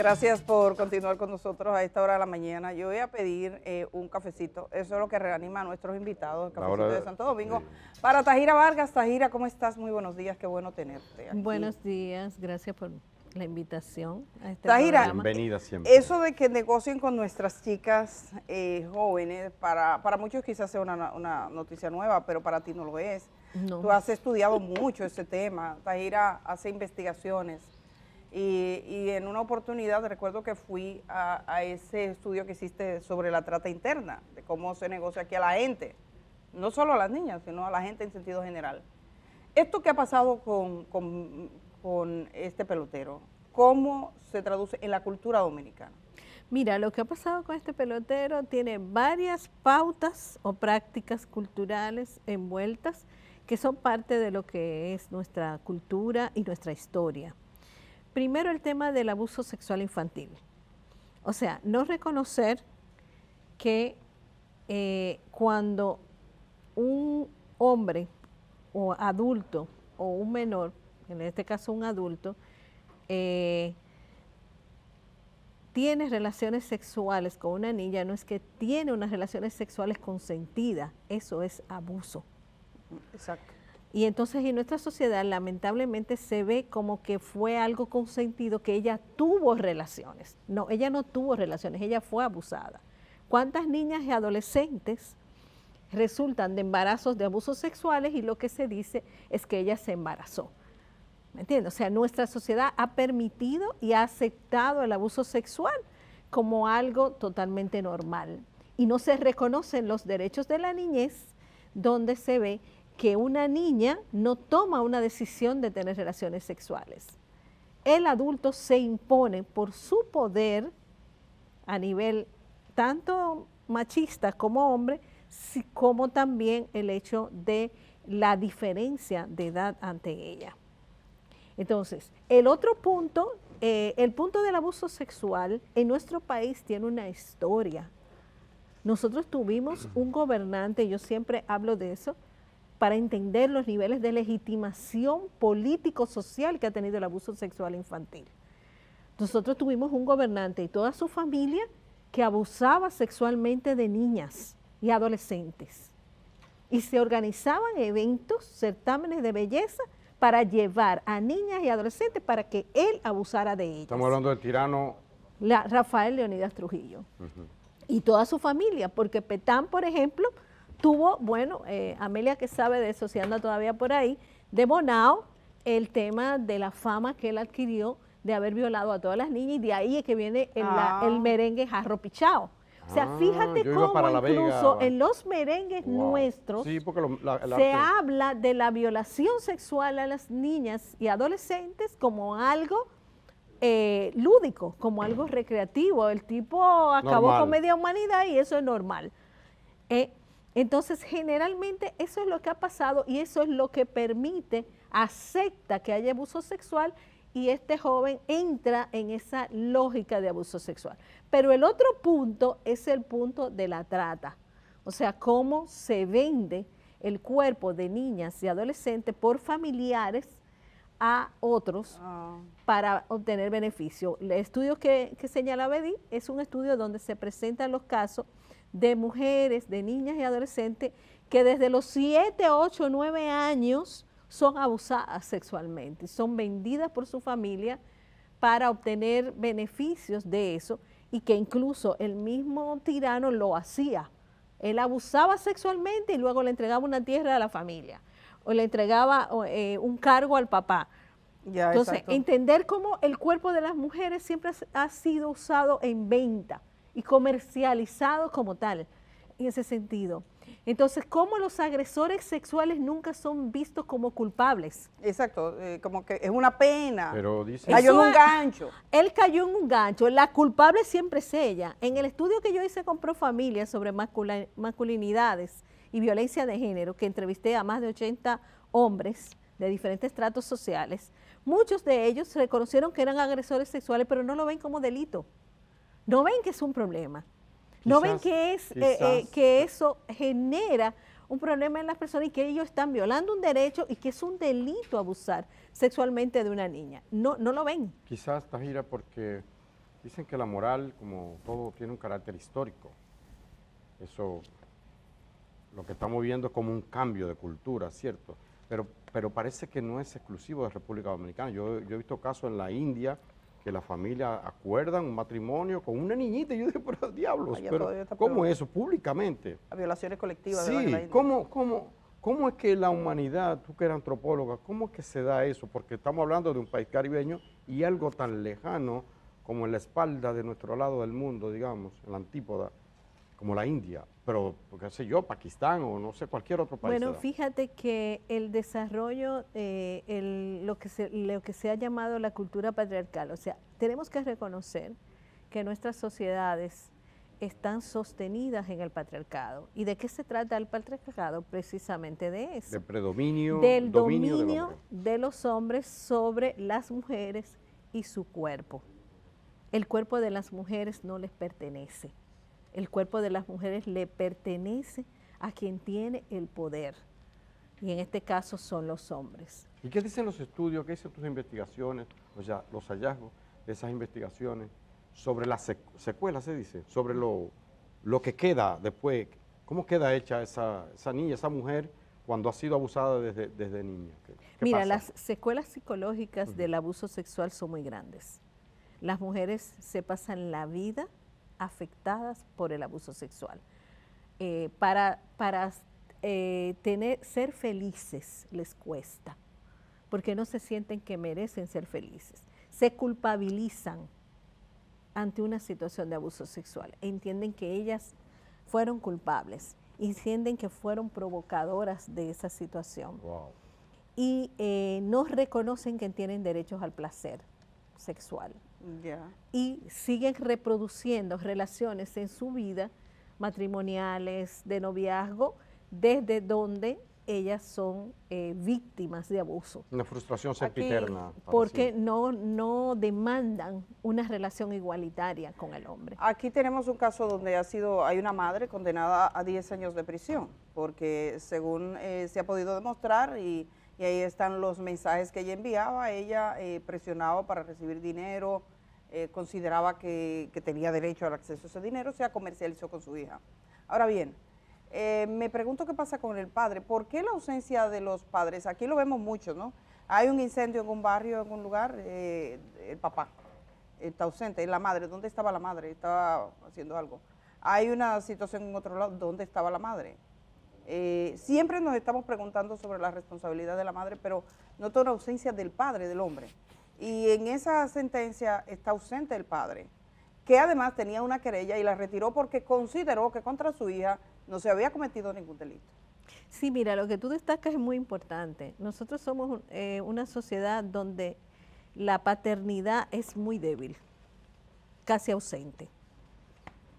Gracias por continuar con nosotros a esta hora de la mañana. Yo voy a pedir un cafecito. Eso es lo que reanima a nuestros invitados, el cafecito de Santo Domingo. Para Tahira Vargas. Tahira, ¿cómo estás? Muy buenos días, qué bueno tenerte aquí. Buenos días, gracias por la invitación a este Tahira, programa. Bienvenida siempre. Eso de que negocien con nuestras chicas jóvenes, para muchos quizás sea una noticia nueva, pero para ti no lo es. No. Tú has estudiado mucho ese tema. Tahira hace investigaciones. Y en una oportunidad recuerdo que fui a ese estudio que hiciste sobre la trata interna, de cómo se negocia aquí a la gente, no solo a las niñas, sino a la gente en sentido general. Esto que ha pasado con este pelotero, ¿cómo se traduce en la cultura dominicana? Mira, lo que ha pasado con este pelotero tiene varias pautas o prácticas culturales envueltas que son parte de lo que es nuestra cultura y nuestra historia. Primero, el tema del abuso sexual infantil. O sea, no reconocer que cuando un hombre o adulto o un menor, en este caso un adulto, tiene relaciones sexuales con una niña, no es que tiene unas relaciones sexuales consentidas, eso es abuso. Exacto. Y entonces en nuestra sociedad lamentablemente se ve como que fue algo consentido, que ella tuvo relaciones. No, ella no tuvo relaciones, ella fue abusada. ¿Cuántas niñas y adolescentes resultan de embarazos de abusos sexuales y lo que se dice es que ella se embarazó? ¿Me entiendes? O sea, nuestra sociedad ha permitido y ha aceptado el abuso sexual como algo totalmente normal. Y no se reconocen los derechos de la niñez, donde se ve que una niña no toma una decisión de tener relaciones sexuales. El adulto se impone por su poder a nivel tanto machista como hombre, como también el hecho de la diferencia de edad ante ella. Entonces, el otro punto, el punto del abuso sexual en nuestro país tiene una historia. Nosotros tuvimos un gobernante, yo siempre hablo de eso, para entender los niveles de legitimación político-social que ha tenido el abuso sexual infantil. Nosotros tuvimos un gobernante y toda su familia que abusaba sexualmente de niñas y adolescentes. Y se organizaban eventos, certámenes de belleza, para llevar a niñas y adolescentes para que él abusara de ellas. Estamos hablando del tirano Rafael Leonidas Trujillo. Y toda su familia, porque Petán, por ejemplo, tuvo, bueno, Amelia que sabe de eso, si anda todavía por ahí, de Bonao, el tema de la fama que él adquirió de haber violado a todas las niñas, y de ahí es que viene el merengue Jarro Pichao. O sea, fíjate cómo incluso en los merengues nuestros sí, porque se habla de la violación sexual a las niñas y adolescentes como algo lúdico, como algo recreativo. El tipo acabó con media humanidad y eso es normal. Entonces, generalmente eso es lo que ha pasado y eso es lo que permite, acepta que haya abuso sexual y este joven entra en esa lógica de abuso sexual. Pero el otro punto es el punto de la trata, o sea, cómo se vende el cuerpo de niñas y adolescentes por familiares a otros para obtener beneficio. El estudio que señala Bedí es un estudio donde se presentan los casos de mujeres, de niñas y adolescentes que desde los 7, 8, 9 años son abusadas sexualmente, son vendidas por su familia para obtener beneficios de eso y que incluso el mismo tirano lo hacía. Él abusaba sexualmente y luego le entregaba una tierra a la familia o le entregaba un cargo al papá. Entonces, exacto. Entender cómo el cuerpo de las mujeres siempre ha sido usado en venta y comercializado como tal, en ese sentido. Entonces, ¿cómo los agresores sexuales nunca son vistos como culpables? Exacto, como que es una pena. Pero dice, cayó en un gancho. Él cayó en un gancho, la culpable siempre es ella. En el estudio que yo hice con Profamilia sobre masculinidades y violencia de género, que entrevisté a más de 80 hombres de diferentes estratos sociales, muchos de ellos reconocieron que eran agresores sexuales, pero no lo ven como delito. No ven que es un problema. No ven que eso genera un problema en las personas y que ellos están violando un derecho y que es un delito abusar sexualmente de una niña. No lo ven. Quizás, Tahira, porque Dicen que la moral, como todo, tiene un carácter histórico. Eso, lo que estamos viendo es como un cambio de cultura, ¿cierto? Pero parece que no es exclusivo de República Dominicana. Yo he visto casos en la India que la familia acuerdan un matrimonio con una niñita, y yo digo, pero diablos, Allá pero todavía está ¿cómo peor. es eso? Públicamente. Las violaciones colectivas de Sí, la India. ¿cómo es que la humanidad, tú que eres antropóloga, cómo es que se da eso? Porque estamos hablando de un país caribeño y algo tan lejano como en la espalda de nuestro lado del mundo, digamos, en la antípoda, como la India, pero, qué sé yo, Pakistán o no sé, cualquier otro país. Bueno, fíjate que el desarrollo, lo que se ha llamado la cultura patriarcal, o sea, tenemos que reconocer que nuestras sociedades están sostenidas en el patriarcado. ¿Y de qué se trata el patriarcado? Precisamente de eso. De predominio, del dominio del dominio hombre. de los hombres sobre las mujeres y su cuerpo. El cuerpo de las mujeres no les pertenece. El cuerpo de las mujeres le pertenece a quien tiene el poder. Y en este caso son los hombres. ¿Y qué dicen los estudios, qué dicen tus investigaciones, o sea, los hallazgos de esas investigaciones sobre las secuelas, se dice, sobre lo que queda después? ¿Cómo queda hecha esa niña, esa mujer, cuando ha sido abusada desde niña? ¿Qué Mira, pasa? las secuelas psicológicas del abuso sexual son muy grandes. Las mujeres se pasan la vida afectadas por el abuso sexual. Para ser felices les cuesta, porque no se sienten que merecen ser felices. Se culpabilizan ante una situación de abuso sexual. Entienden que ellas fueron culpables, entienden que fueron provocadoras de esa situación. Wow. Y no reconocen que tienen derechos al placer sexual. Ya. Y siguen reproduciendo relaciones en su vida matrimoniales, de noviazgo, desde donde ellas son víctimas de abuso. Una frustración Aquí, sempiterna. Porque no demandan una relación igualitaria con el hombre. Aquí tenemos un caso donde hay una madre condenada a 10 años de prisión, porque según se ha podido demostrar, y ahí están los mensajes que ella enviaba, ella presionaba para recibir dinero, consideraba que tenía derecho al acceso a ese dinero, se comercializó con su hija. Ahora bien, me pregunto qué pasa con el padre. ¿Por qué la ausencia de los padres? Aquí lo vemos mucho, ¿no? Hay un incendio en un barrio, en un lugar, el papá está ausente. ¿Y la madre? ¿Dónde estaba la madre? Estaba haciendo algo. Hay una situación en otro lado, ¿dónde estaba la madre? Siempre nos estamos preguntando sobre la responsabilidad de la madre, pero noto una ausencia del padre, del hombre. Y en esa sentencia está ausente el padre, que además tenía una querella y la retiró porque consideró que contra su hija no se había cometido ningún delito. Sí, mira, lo que tú destacas es muy importante. Nosotros somos una sociedad donde la paternidad es muy débil, casi ausente.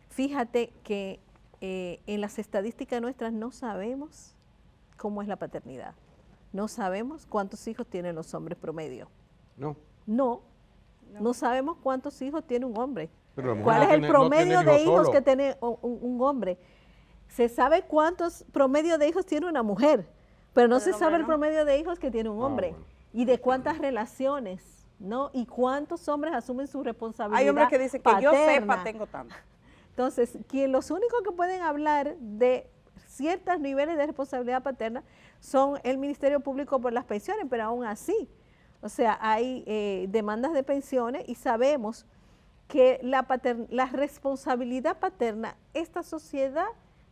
Fíjate que en las estadísticas nuestras no sabemos cómo es la paternidad. No sabemos cuántos hijos tienen los hombres promedio. No sabemos cuántos hijos tiene un hombre. ¿Cuál es el promedio de hijos que tiene un hombre? Se sabe cuántos promedio de hijos tiene una mujer, pero no se sabe el promedio de hijos que tiene un hombre. Bueno. Y de cuántas relaciones, ¿no? Y cuántos hombres asumen su responsabilidad. Hay hombres que dicen que yo sepa tengo tanto. Entonces, los únicos que pueden hablar de ciertos niveles de responsabilidad paterna son el Ministerio Público por las pensiones, pero aún así, o sea, hay demandas de pensiones y sabemos que la responsabilidad paterna, esta sociedad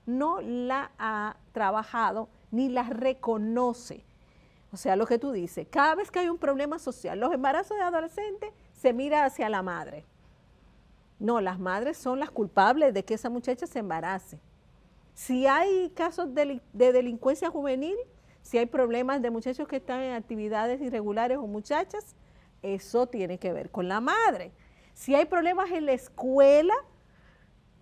no la ha trabajado ni la reconoce. O sea, lo que tú dices, cada vez que hay un problema social, los embarazos de adolescentes se mira hacia la madre. No, las madres son las culpables de que esa muchacha se embarace. Si hay casos de delincuencia juvenil, si hay problemas de muchachos que están en actividades irregulares o muchachas, eso tiene que ver con la madre. Si hay problemas en la escuela,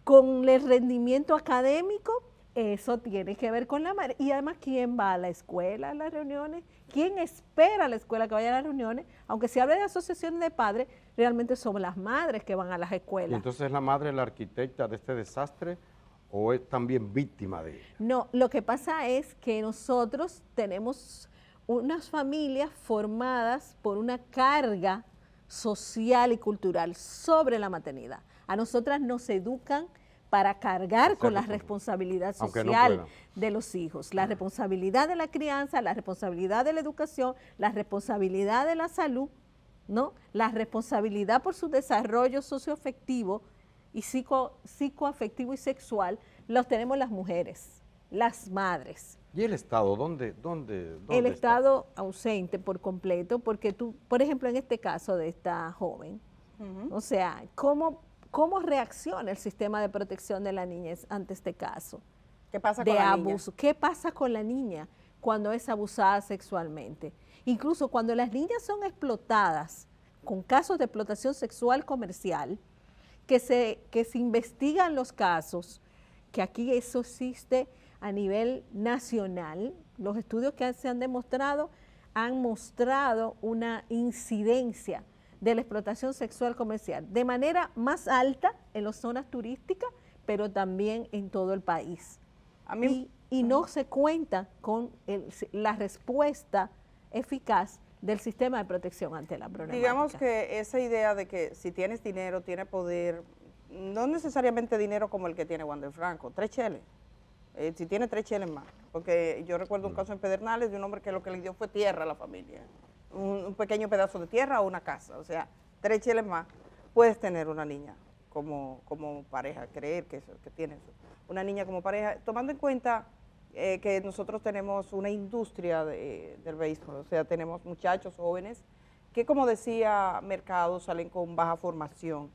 con el rendimiento académico, eso tiene que ver con la madre. Y además, ¿quién va a la escuela, a las reuniones? ¿Quién espera a la escuela que vaya a las reuniones? Aunque se hable de asociaciones de padres, realmente son las madres que van a las escuelas. ¿Y entonces es la madre la arquitecta de este desastre o es también víctima de ella? No, lo que pasa es que nosotros tenemos unas familias formadas por una carga social y cultural sobre la maternidad. A nosotras nos educan para cargar con la responsabilidad social de los hijos, la responsabilidad de la crianza, la responsabilidad de la educación, la responsabilidad de la salud, ¿no? La responsabilidad por su desarrollo socioafectivo y psicoafectivo y sexual, los tenemos las mujeres, las madres. ¿Y el Estado? ¿Dónde El está? Estado ausente por completo, porque tú, por ejemplo, en este caso de esta joven, o sea, ¿cómo reacciona el sistema de protección de la niñez ante este caso? ¿Qué pasa con la niña? ¿Qué pasa con la niña cuando es abusada sexualmente? Incluso cuando las niñas son explotadas con casos de explotación sexual comercial, que se investigan los casos, que aquí eso existe a nivel nacional, los estudios que se han demostrado han mostrado una incidencia de la explotación sexual comercial de manera más alta en las zonas turísticas, pero también en todo el país. Y no se cuenta con la respuesta eficaz del sistema de protección ante la problemática. Digamos que esa idea de que si tienes dinero, tienes poder, no necesariamente dinero como el que tiene Wander Franco, 3 cheles. Si tiene 3 cheles más, porque yo recuerdo un caso en Pedernales de un hombre que lo que le dio fue tierra a la familia, un pequeño pedazo de tierra o una casa, o sea, 3 cheles más, puedes tener una niña como pareja, creer que tienes una niña como pareja, tomando en cuenta que nosotros tenemos una industria del béisbol, o sea, tenemos muchachos jóvenes que, como decía Mercado, salen con baja formación.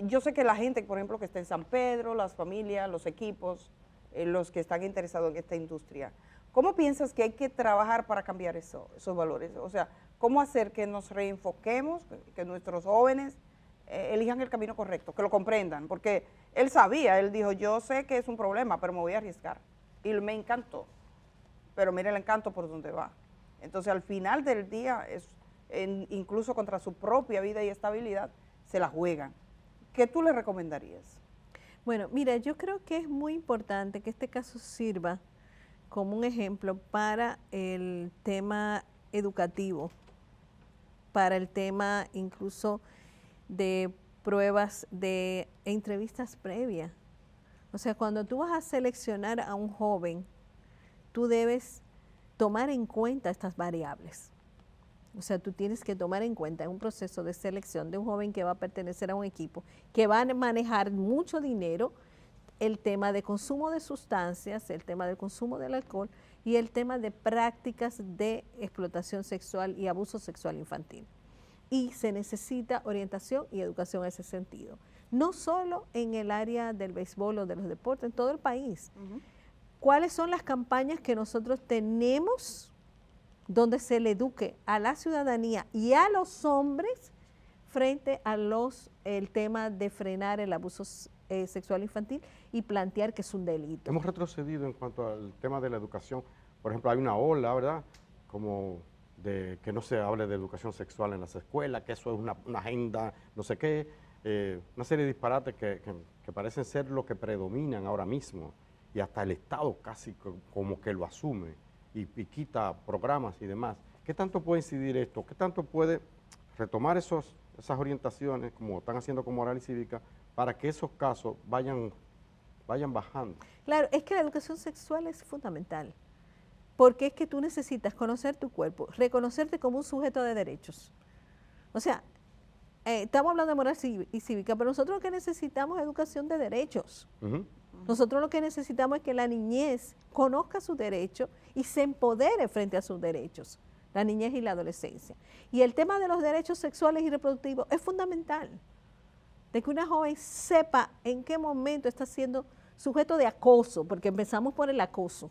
Yo sé que la gente, por ejemplo, que está en San Pedro, las familias, los equipos, los que están interesados en esta industria, ¿cómo piensas que hay que trabajar para cambiar esos valores? O sea, ¿cómo hacer que nos reenfoquemos, que nuestros jóvenes elijan el camino correcto, que lo comprendan? Porque él sabía, él dijo, yo sé que es un problema, pero me voy a arriesgar. Y me encantó. Pero mire el encanto por donde va. Entonces, al final del día, incluso contra su propia vida y estabilidad, se la juegan. ¿Qué tú le recomendarías? Bueno, mira, yo creo que es muy importante que este caso sirva como un ejemplo para el tema educativo, para el tema incluso de pruebas de entrevistas previas. O sea, cuando tú vas a seleccionar a un joven, tú debes tomar en cuenta estas variables. O sea, tú tienes que tomar en cuenta en un proceso de selección de un joven que va a pertenecer a un equipo, que va a manejar mucho dinero, el tema de consumo de sustancias, el tema del consumo del alcohol y el tema de prácticas de explotación sexual y abuso sexual infantil. Y se necesita orientación y educación en ese sentido. No solo en el área del béisbol o de los deportes, en todo el país. ¿Cuáles son las campañas que nosotros tenemos donde se le eduque a la ciudadanía y a los hombres frente a el tema de frenar el abuso sexual infantil y plantear que es un delito? Hemos retrocedido en cuanto al tema de la educación. Por ejemplo, hay una ola, ¿verdad?, como de que no se hable de educación sexual en las escuelas, que eso es una agenda, no sé qué, una serie de disparates que parecen ser lo que predominan ahora mismo, y hasta el Estado casi como que lo asume y quita programas y demás. ¿Qué tanto puede incidir esto? ¿Qué tanto puede retomar esas orientaciones, como están haciendo con Moral y Cívica, para que esos casos vayan bajando? Claro, es que la educación sexual es fundamental, porque es que tú necesitas conocer tu cuerpo, reconocerte como un sujeto de derechos. O sea, estamos hablando de moral y cívica, pero nosotros lo que necesitamos es educación de derechos. Nosotros lo que necesitamos es que la niñez conozca sus derechos y se empodere frente a sus derechos, la niñez y la adolescencia. Y el tema de los derechos sexuales y reproductivos es fundamental, de que una joven sepa en qué momento está siendo sujeto de acoso, porque empezamos por el acoso,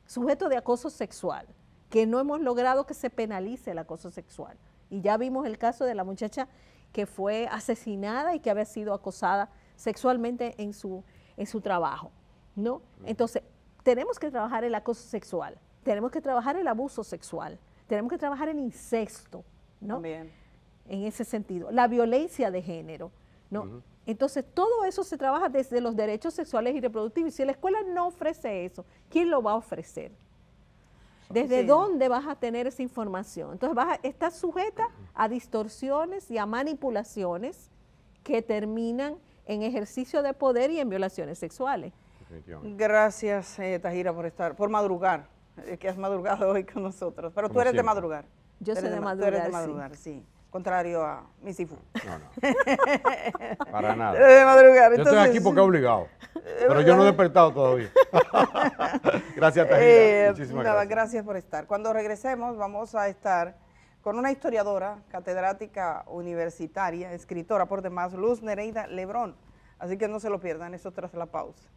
sujeto de acoso sexual, que no hemos logrado que se penalice el acoso sexual. Y ya vimos el caso de la muchacha que fue asesinada y que había sido acosada sexualmente en su trabajo, ¿no? Entonces, tenemos que trabajar el acoso sexual, tenemos que trabajar el abuso sexual, tenemos que trabajar el incesto, ¿no? También. En ese sentido, la violencia de género, ¿no? Entonces, todo eso se trabaja desde los derechos sexuales y reproductivos. Y si la escuela no ofrece eso, ¿quién lo va a ofrecer? ¿Desde Sí. dónde vas a tener esa información? Entonces estás sujeta a distorsiones y a manipulaciones que terminan en ejercicio de poder y en violaciones sexuales. Definitivamente. Gracias, Tajira, por madrugar, que has madrugado hoy con nosotros. Pero tú Como eres de siempre. madrugar. Yo Tú soy eres de Tú eres de madrugar, sí. madrugar, sí. Contrario a mi Sifu. No, no. Para nada. Eres de madrugar. Yo estoy aquí porque es obligado, pero yo no he despertado todavía. Gracias, Tajira. Muchísimas Nada, gracias. gracias por estar. Cuando regresemos vamos a estar con una historiadora, catedrática universitaria, escritora por demás, Luz Nereida Lebrón. Así que no se lo pierdan, eso tras la pausa.